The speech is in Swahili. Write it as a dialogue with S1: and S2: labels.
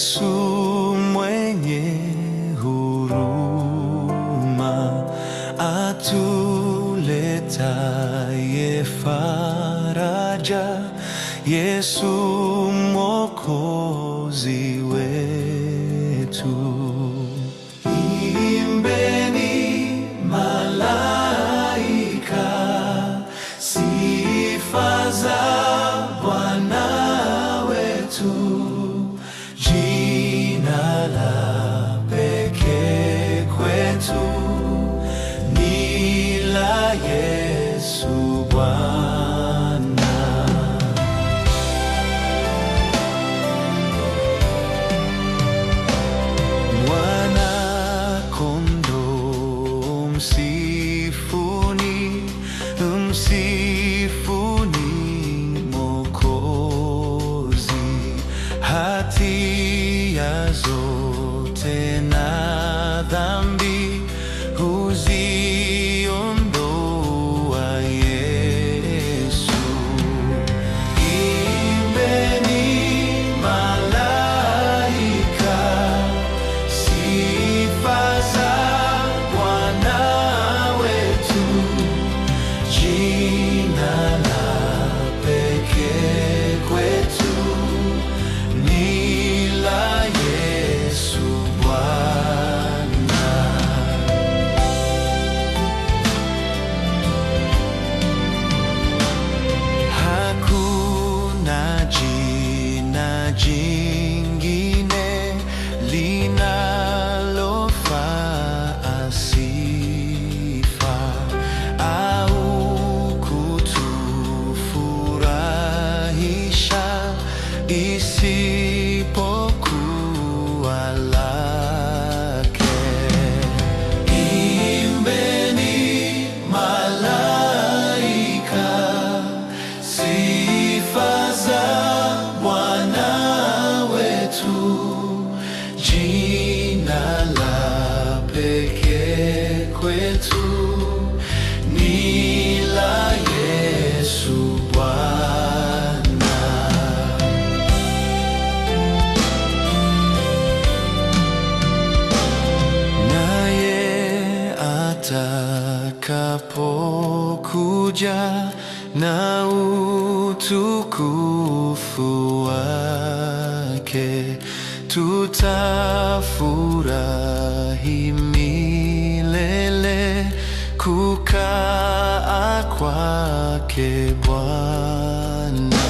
S1: Yesu mwenye huruma, atuletaye faraja, Yesu Mwokozi wetu. Imbeni malaika, sifa za Bwana wetu. Jina la pekee kwetu ni la Yesu Bwana. Mwana-Kondoo, msifuni, msifuni Mwokozi. Hatia zote na dhambi huziondoa Yesu. Imbeni malaika, sifa za Bwana wetu. Jina la pekee kwetu ni la Yesu Bwana. Hakuna jina jingine linalofaa sifa au kutufurahisha isipokuwa lake. Imbeni malaika, sifa za Bwana wetu. Jina la pekee kwetu ni la Yesu Bwana. Naye atakapokuja na utukufu wake, tutafurahi milele kukaa kwake Bwana.